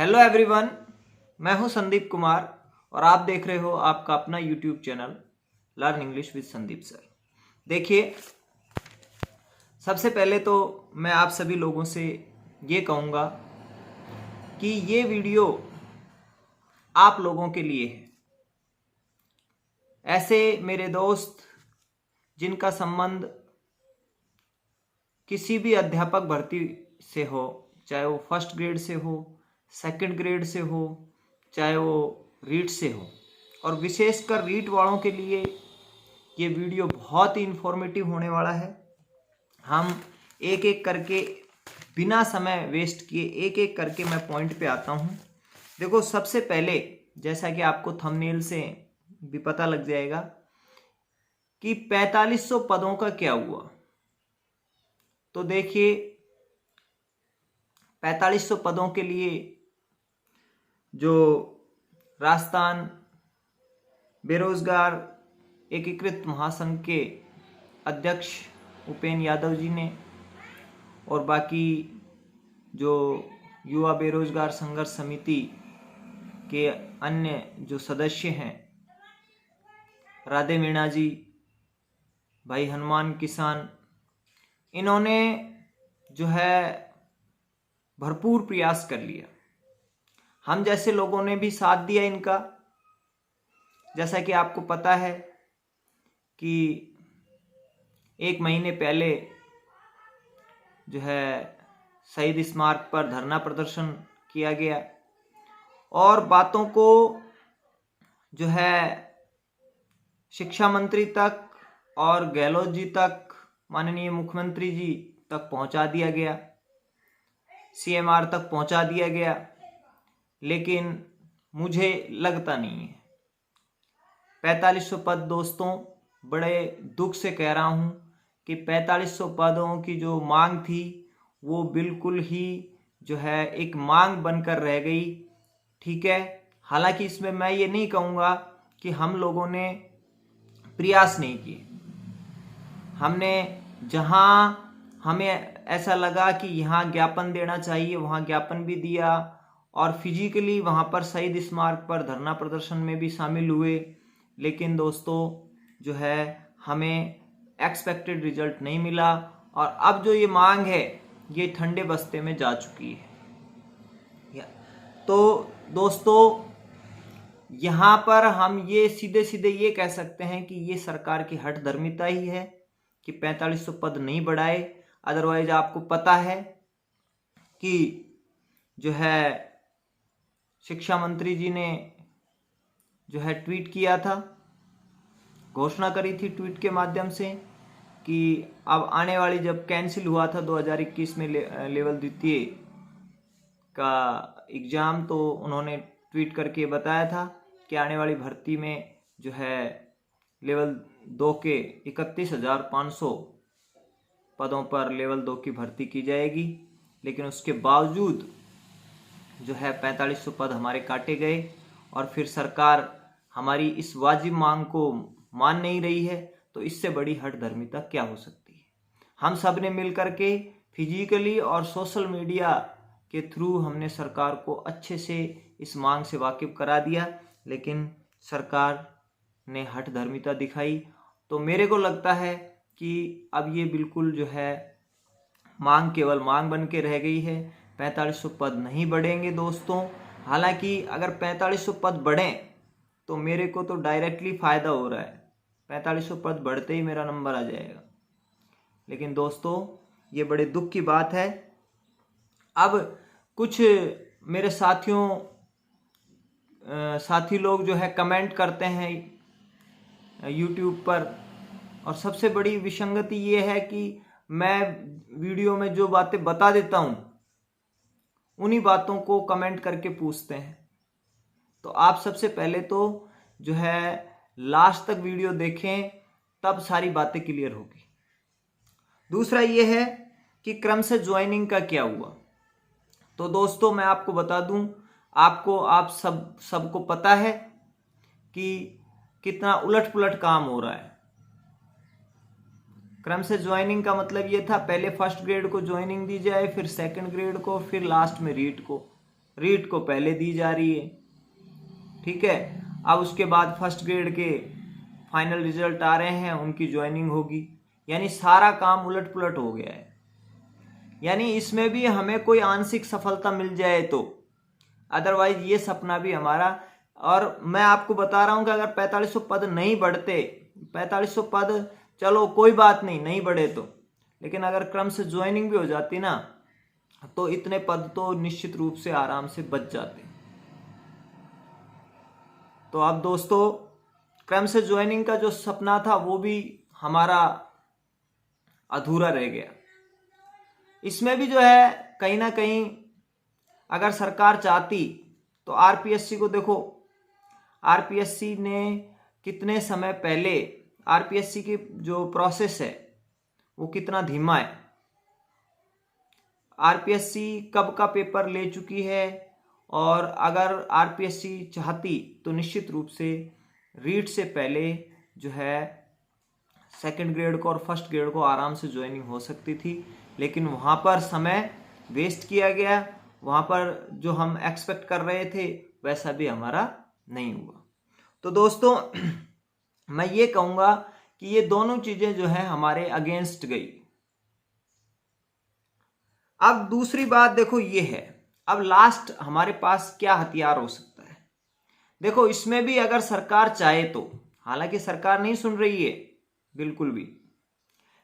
Hello everyone, मैं हूं संदीप कुमार और आप देख रहे हो आपका अपना YouTube channel learn English with Sandeep sir. देखिए, सबसे पहले तो मैं आप सभी लोगों से ये कहूँगा कि ये वीडियो आप लोगों के लिए है। ऐसे मेरे दोस्त जिनका संबंध किसी भी अध्यापक भर्ती से हो, चाहे वो फर्स्ट ग्रेड से हो, सेकंड ग्रेड से हो, चाहे वो रीट से हो, और विशेषकर रीट वालों के लिए ये वीडियो बहुत ही इंफॉर्मेटिव होने वाला है। हम एक एक करके बिना समय वेस्ट किए एक एक करके मैं पॉइंट पे आता हूँ। देखो, सबसे पहले जैसा कि आपको थंबनेल से भी पता लग जाएगा कि 4500 पदों का क्या हुआ। तो देखिए, 4500 पदों के लिए जो राजस्थान बेरोजगार एकीकृत महासंघ के अध्यक्ष उपेंद्र यादव जी ने और बाकी जो युवा बेरोजगार संघर्ष समिति के अन्य जो सदस्य हैं, राधे मीणा जी, भाई हनुमान किसान, इन्होंने जो है भरपूर प्रयास कर लिया। हम जैसे लोगों ने भी साथ दिया इनका। जैसा कि आपको पता है कि 1 महीने पहले जो है शहीद स्मारक पर धरना प्रदर्शन किया गया और बातों को जो है शिक्षा मंत्री तक और गहलोत जी तक, माननीय मुख्यमंत्री जी तक पहुंचा दिया गया, CMR तक पहुंचा दिया गया, लेकिन मुझे लगता नहीं है। 4500 पद, दोस्तों, बड़े दुख से कह रहा हूं कि 4500 पदों की जो मांग थी वो बिल्कुल ही जो है एक मांग बनकर रह गई। ठीक है, हालांकि इसमें मैं ये नहीं कहूँगा कि हम लोगों ने प्रयास नहीं किए। हमने जहां हमें ऐसा लगा कि यहाँ ज्ञापन देना चाहिए वहाँ ज्ञापन भी दिया और फिजिकली वहाँ पर शहीद स्मारक पर धरना प्रदर्शन में भी शामिल हुए, लेकिन दोस्तों जो है हमें एक्सपेक्टेड रिजल्ट नहीं मिला और अब जो ये मांग है ये ठंडे बस्ते में जा चुकी है। तो दोस्तों, यहाँ पर हम ये सीधे सीधे ये कह सकते हैं कि ये सरकार की हठधर्मिता ही है कि 4500 पद नहीं बढ़ाए। अदरवाइज आपको पता है कि जो है शिक्षा मंत्री जी ने जो है ट्वीट किया था, घोषणा करी थी ट्वीट के माध्यम से कि अब आने वाली, जब कैंसिल हुआ था 2021 में लेवल द्वितीय का एग्ज़ाम, तो उन्होंने ट्वीट करके बताया था कि आने वाली भर्ती में जो है लेवल 2 के 31,500 पदों पर लेवल 2 की भर्ती की जाएगी, लेकिन उसके बावजूद जो है 4500 पद हमारे काटे गए और फिर सरकार हमारी इस वाजिब मांग को मान नहीं रही है। तो इससे बड़ी हठधर्मिता क्या हो सकती है। हम सब ने मिलकर के फिजिकली और सोशल मीडिया के थ्रू हमने सरकार को अच्छे से इस मांग से वाकिफ करा दिया, लेकिन सरकार ने हठधर्मिता दिखाई। तो मेरे को लगता है कि अब ये बिल्कुल जो है मांग केवल मांग बन के रह गई है। 4500 पद नहीं बढ़ेंगे दोस्तों। हालांकि अगर 4500 पद बढ़ें तो मेरे को तो डायरेक्टली फ़ायदा हो रहा है, 4500 पद बढ़ते ही मेरा नंबर आ जाएगा। लेकिन दोस्तों, ये बड़े दुख की बात है। अब कुछ मेरे साथी लोग जो है कमेंट करते हैं यूट्यूब पर, और सबसे बड़ी विसंगति ये है कि मैं वीडियो में जो बातें बता देता हूँ उन्हीं बातों को कमेंट करके पूछते हैं। तो आप सबसे पहले तो जो है लास्ट तक वीडियो देखें, तब सारी बातें क्लियर होगी। दूसरा ये है कि क्रम से ज्वाइनिंग का क्या हुआ। तो दोस्तों, मैं आपको बता दूं, आप सबको पता है कि कितना उलट पुलट काम हो रहा है। क्रम से ज्वाइनिंग का मतलब ये था, पहले फर्स्ट ग्रेड को ज्वाइनिंग दी जाए, फिर सेकंड ग्रेड को, फिर लास्ट में रीट को। रीट को पहले दी जा रही है, ठीक है। अब उसके बाद फर्स्ट ग्रेड के फाइनल रिजल्ट आ रहे हैं, उनकी ज्वाइनिंग होगी, यानी सारा काम उलट पुलट हो गया है। यानी इसमें भी हमें कोई आंशिक सफलता मिल जाए तो, अदरवाइज ये सपना भी हमारा। और मैं आपको बता रहा हूं कि अगर 4500 पद नहीं बढ़ते, 4500 पद चलो कोई बात नहीं बढ़े तो, लेकिन अगर क्रम से ज्वाइनिंग भी हो जाती ना, तो इतने पद तो निश्चित रूप से आराम से बच जाते। तो अब दोस्तों, क्रम से ज्वाइनिंग का जो सपना था वो भी हमारा अधूरा रह गया। इसमें भी जो है कहीं ना कहीं अगर सरकार चाहती तो आरपीएससी को देखो, आरपीएससी ने कितने समय पहले, आरपीएससी की जो प्रोसेस है वो कितना धीमा है। आरपीएससी कब का पेपर ले चुकी है, और अगर आरपीएससी चाहती तो निश्चित रूप से रीट से पहले जो है सेकंड ग्रेड को और फर्स्ट ग्रेड को आराम से ज्वाइनिंग हो सकती थी, लेकिन वहाँ पर समय वेस्ट किया गया। वहाँ पर जो हम एक्सपेक्ट कर रहे थे वैसा भी हमारा नहीं हुआ। तो दोस्तों, मैं ये कहूँगा कि ये दोनों चीज़ें जो है हमारे अगेंस्ट गई। अब दूसरी बात देखो ये है, अब लास्ट हमारे पास क्या हथियार हो सकता है। देखो इसमें भी अगर सरकार चाहे तो, हालांकि सरकार नहीं सुन रही है बिल्कुल भी,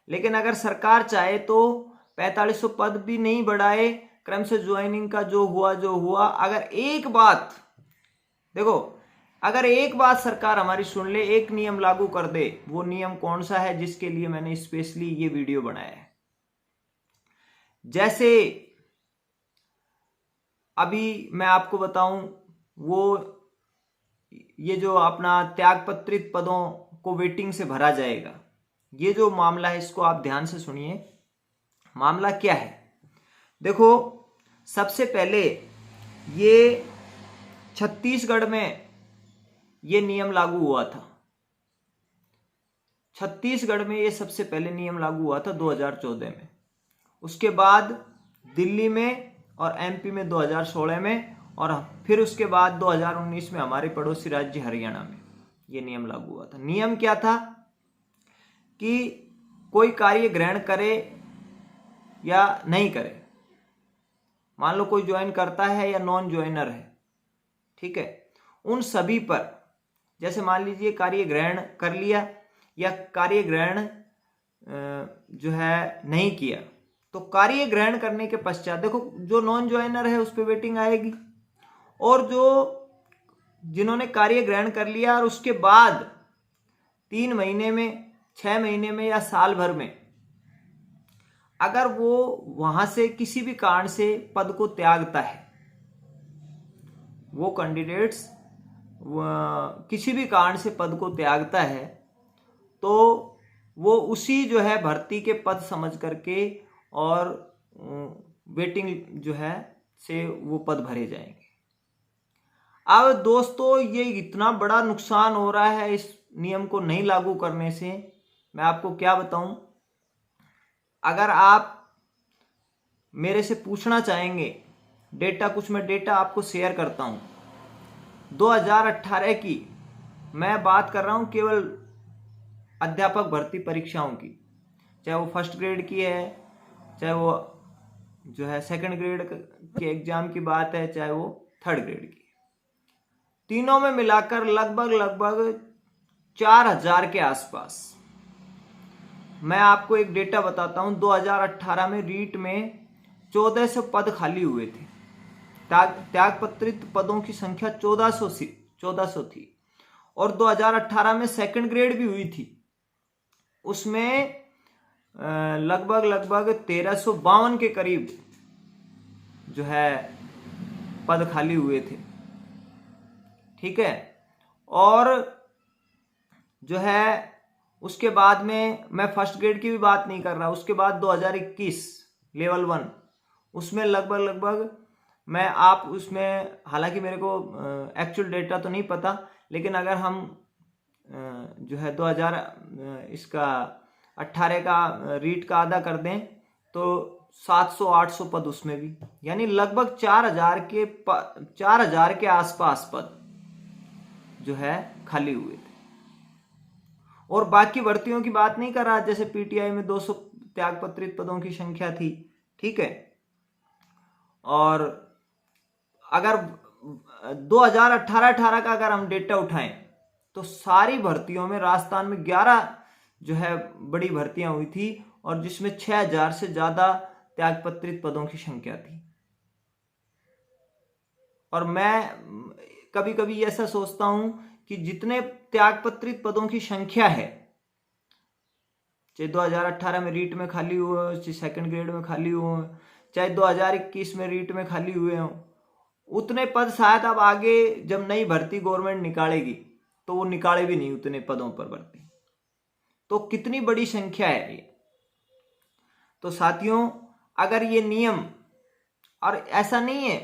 लेकिन अगर सरकार चाहे तो 4500 पद भी नहीं बढ़ाए, क्रम से ज्वाइनिंग का जो हुआ, अगर एक बात देखो, अगर एक बात सरकार हमारी सुन ले, एक नियम लागू कर दे, वो नियम कौन सा है जिसके लिए मैंने स्पेशली ये वीडियो बनाया है। जैसे अभी मैं आपको बताऊं, वो ये जो अपना त्यागपत्रित पदों को वेटिंग से भरा जाएगा, ये जो मामला है इसको आप ध्यान से सुनिए। मामला क्या है, देखो सबसे पहले ये छत्तीसगढ़ में ये नियम लागू हुआ था। छत्तीसगढ़ में ये सबसे पहले नियम लागू हुआ था 2014 में, उसके बाद दिल्ली में और एमपी में 2016 में, और फिर उसके बाद 2019 में हमारे पड़ोसी राज्य हरियाणा में ये नियम लागू हुआ था। नियम क्या था कि कोई कार्य ग्रहण करे या नहीं करे, मान लो कोई ज्वाइन करता है या नॉन ज्वाइनर है, ठीक है, उन सभी पर, जैसे मान लीजिए कार्य ग्रहण कर लिया या कार्य ग्रहण जो है नहीं किया, तो कार्य ग्रहण करने के पश्चात देखो जो नॉन ज्वाइनर है उस पर वेटिंग आएगी, और जो जिन्होंने कार्य ग्रहण कर लिया और उसके बाद 3 महीने में, 6 महीने में या साल भर में अगर वो वहां से किसी भी कारण से पद को त्यागता है, वो कैंडिडेट्स किसी भी कारण से पद को त्यागता है, तो वो उसी जो है भर्ती के पद समझ करके और वेटिंग जो है से वो पद भरे जाएंगे। अब दोस्तों, ये इतना बड़ा नुकसान हो रहा है इस नियम को नहीं लागू करने से, मैं आपको क्या बताऊं। अगर आप मेरे से पूछना चाहेंगे डेटा, कुछ मैं डेटा आपको शेयर करता हूं। 2018 की मैं बात कर रहा हूं, केवल अध्यापक भर्ती परीक्षाओं की, चाहे वो फर्स्ट ग्रेड की है, चाहे वो जो है सेकंड ग्रेड के एग्जाम की बात है, चाहे वो थर्ड ग्रेड की, तीनों में मिलाकर लगभग 4000 के आसपास। मैं आपको एक डेटा बताता हूं, 2018 में रीट में 1400 पद खाली हुए थे। त्यागपत्रित पदों की संख्या 1400 थी, और 2018 में सेकंड ग्रेड भी हुई थी, उसमें लगभग 1352 के करीब जो है पद खाली हुए थे, ठीक है। और जो है उसके बाद में, मैं फर्स्ट ग्रेड की भी बात नहीं कर रहा, उसके बाद 2021 लेवल 1, उसमें लगभग मैं आप उसमें, हालांकि मेरे को एक्चुअल डेटा तो नहीं पता, लेकिन अगर हम जो है 2018 का रीट का आधा कर दें तो 700-800 पद उसमें भी, यानी लगभग 4,000 के आसपास पद जो है खाली हुए थे। और बाकी भर्तियों की बात नहीं कर रहा, जैसे पीटीआई में 200 त्यागपत्रित पदों की संख्या थी, ठीक है। और अगर 2018 का अगर हम डेटा उठाएं तो सारी भर्तियों में राजस्थान में 11 जो है बड़ी भर्तियां हुई थी, और जिसमें 6,000 से ज्यादा त्यागपत्रित पदों की संख्या थी। और मैं कभी कभी ऐसा सोचता हूं कि जितने त्यागपत्रित पदों की संख्या है, चाहे 2018 में रीट में खाली हुए हो, चाहे सेकंड ग्रेड में खाली हुए, चाहे 2021 में रीट में खाली हुए हो, उतने पद शायद अब आगे जब नई भर्ती गवर्नमेंट निकालेगी तो वो निकाले भी नहीं उतने पदों पर भर्ती। तो कितनी बड़ी संख्या है ये। तो साथियों, अगर ये नियम, और ऐसा नहीं है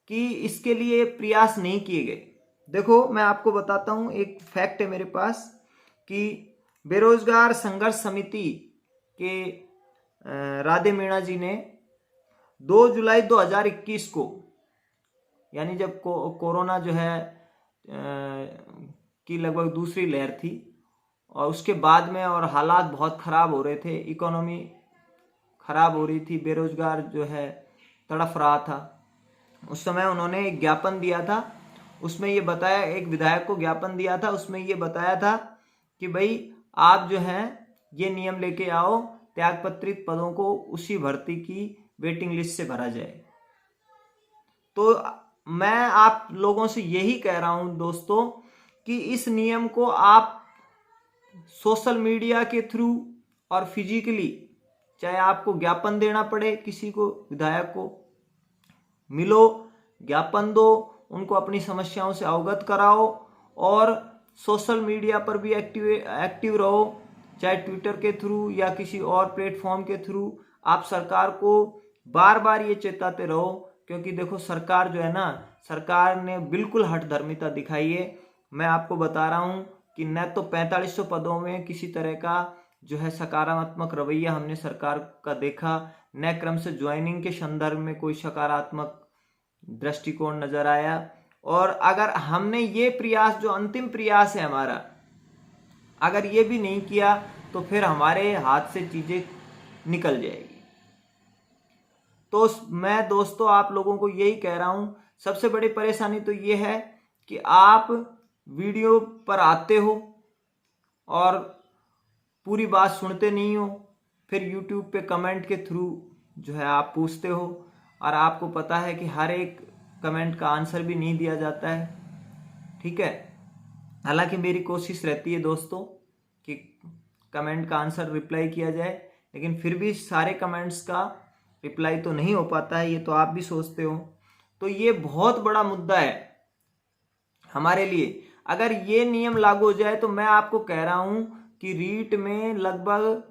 कि इसके लिए प्रयास नहीं किए गए। देखो मैं आपको बताता हूं, एक फैक्ट है मेरे पास कि बेरोजगार संघर्ष समिति के राधे मीणा जी ने 2 जुलाई 2021 को, यानी जब कोरोना जो है की लगभग दूसरी लहर थी और उसके बाद में, और हालात बहुत खराब हो रहे थे, इकोनॉमी खराब हो रही थी, बेरोजगार जो है तड़फ रहा था, उस समय उन्होंने एक ज्ञापन दिया था। उसमें ये बताया, एक विधायक को ज्ञापन दिया था, उसमें ये बताया था कि भाई आप जो है ये नियम लेके आओ, त्यागपत्रित पदों को उसी भर्ती की वेटिंग लिस्ट से भरा जाए। तो मैं आप लोगों से यही कह रहा हूं दोस्तों कि इस नियम को आप सोशल मीडिया के थ्रू और फिजिकली, चाहे आपको ज्ञापन देना पड़े, किसी को विधायक को मिलो, ज्ञापन दो, उनको अपनी समस्याओं से अवगत कराओ, और सोशल मीडिया पर भी एक्टिव रहो, चाहे ट्विटर के थ्रू या किसी और प्लेटफॉर्म के थ्रू। आप सरकार को बार बार ये चेताते रहो, क्योंकि देखो सरकार जो है ना, सरकार ने बिल्कुल हठधर्मिता दिखाई है। मैं आपको बता रहा हूं कि न तो 4500 पदों में किसी तरह का जो है सकारात्मक रवैया हमने सरकार का देखा, न क्रम से ज्वाइनिंग के संदर्भ में कोई सकारात्मक दृष्टिकोण नजर आया। और अगर हमने ये प्रयास, जो अंतिम प्रयास है हमारा, अगर ये भी नहीं किया तो फिर हमारे हाथ से चीजें निकल जाएगी। तो मैं दोस्तों आप लोगों को यही कह रहा हूं, सबसे बड़ी परेशानी तो ये है कि आप वीडियो पर आते हो और पूरी बात सुनते नहीं हो, फिर यूट्यूब पे कमेंट के थ्रू जो है आप पूछते हो, और आपको पता है कि हर एक कमेंट का आंसर भी नहीं दिया जाता है, ठीक है। हालांकि मेरी कोशिश रहती है दोस्तों कि कमेंट का आंसर रिप्लाई किया जाए, लेकिन फिर भी सारे कमेंट्स का रिप्लाई तो नहीं हो पाता है, ये तो आप भी सोचते हो। तो ये बहुत बड़ा मुद्दा है हमारे लिए। अगर ये नियम लागू हो जाए तो मैं आपको कह रहा हूं कि रीट में लगभग,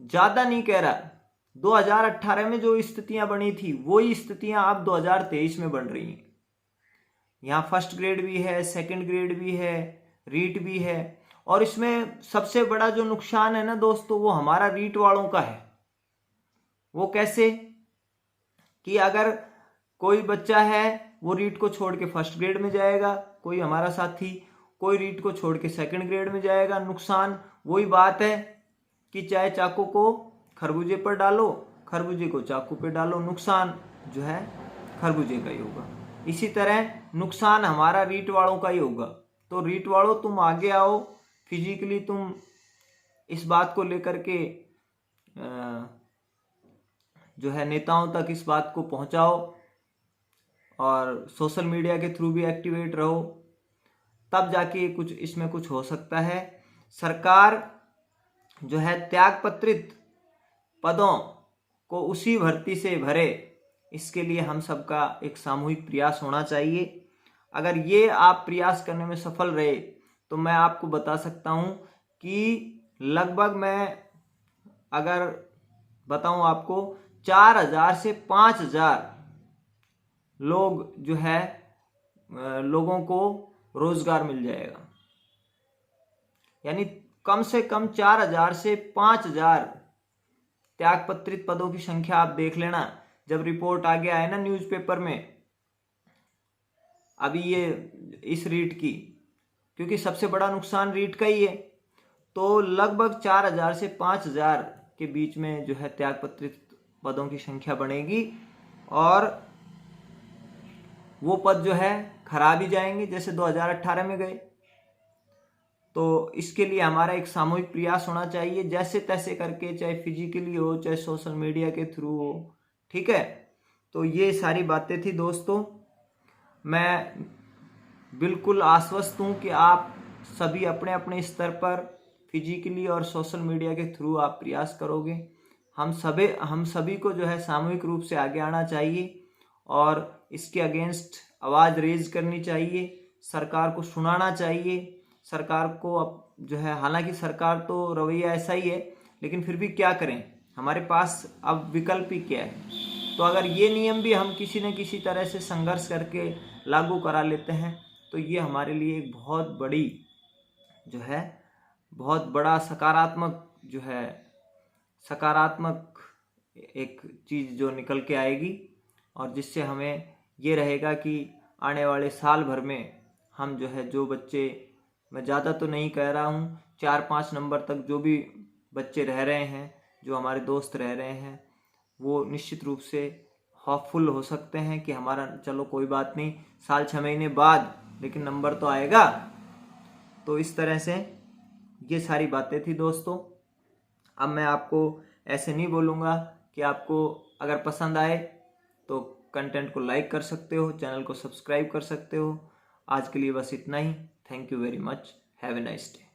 ज्यादा नहीं कह रहा, 2018 में जो स्थितियां बनी थी वही स्थितियां अब 2023 में बन रही हैं। यहां फर्स्ट ग्रेड भी है, सेकंड ग्रेड भी है, रीट भी है। और इसमें सबसे बड़ा जो नुकसान है ना दोस्तों, वो हमारा रीट वालों का है। वो कैसे कि अगर कोई बच्चा है वो रीट को छोड़ के फर्स्ट ग्रेड में जाएगा, कोई हमारा साथी, कोई रीट को छोड़ के सेकंड ग्रेड में जाएगा। नुकसान वही बात है कि चाहे चाकू को खरबूजे पर डालो, खरबूजे को चाकू पे डालो, नुकसान जो है खरबूजे का ही होगा। इसी तरह नुकसान हमारा रीट वालों का ही होगा। तो रीट वालों, तुम आगे आओ, फिजिकली तुम इस बात को लेकर के जो है नेताओं तक इस बात को पहुंचाओ, और सोशल मीडिया के थ्रू भी एक्टिवेट रहो, तब जाके कुछ इसमें कुछ हो सकता है। सरकार जो है त्यागपत्रित पदों को उसी भर्ती से भरे, इसके लिए हम सबका एक सामूहिक प्रयास होना चाहिए। अगर ये आप प्रयास करने में सफल रहे तो मैं आपको बता सकता हूं कि लगभग, मैं अगर बताऊं आपको, 4,000 से 5,000 लोग जो है लोगों को रोजगार मिल जाएगा। यानी कम से कम 4,000 से 5,000 त्यागपत्रित पदों की संख्या आप देख लेना, जब रिपोर्ट आ गया है ना न्यूज़पेपर में अभी ये इस रीट की, क्योंकि सबसे बड़ा नुकसान रीट का ही है, तो लगभग 4000 से 5000 के बीच में जो है त्यागपत्रित पदों की संख्या बढ़ेगी और वो पद जो है खराब ही जाएंगे जैसे 2018 में गए। तो इसके लिए हमारा एक सामूहिक प्रयास होना चाहिए, जैसे तैसे करके, चाहे फिजिकली हो चाहे सोशल मीडिया के थ्रू हो, ठीक है। तो ये सारी बातें थी दोस्तों। मैं बिल्कुल आश्वस्त हूँ कि आप सभी अपने अपने स्तर पर फिजिकली और सोशल मीडिया के थ्रू आप प्रयास करोगे। हम सभी को जो है सामूहिक रूप से आगे आना चाहिए और इसके अगेंस्ट आवाज़ रेज करनी चाहिए, सरकार को सुनाना चाहिए। सरकार को अब जो है, हालांकि सरकार तो रवैया ऐसा ही है, लेकिन फिर भी क्या करें, हमारे पास अब विकल्प ही क्या है। तो अगर ये नियम भी हम किसी न किसी तरह से संघर्ष करके लागू करा लेते हैं तो ये हमारे लिए एक बहुत बड़ी जो है, बहुत बड़ा सकारात्मक एक चीज़ जो निकल के आएगी और जिससे हमें ये रहेगा कि आने वाले साल भर में हम जो है, जो बच्चे, मैं ज़्यादा तो नहीं कह रहा हूँ, 4-5 नंबर तक जो भी बच्चे रह रहे हैं, जो हमारे दोस्त रह रहे हैं, वो निश्चित रूप से होपफुल हो सकते हैं कि हमारा, चलो कोई बात नहीं, साल 6 महीने बाद लेकिन नंबर तो आएगा। तो इस तरह से ये सारी बातें थी दोस्तों। अब मैं आपको ऐसे नहीं बोलूँगा कि आपको अगर पसंद आए तो कंटेंट को लाइक कर सकते हो, चैनल को सब्सक्राइब कर सकते हो। आज के लिए बस इतना ही। Thank you very much. Have a nice day.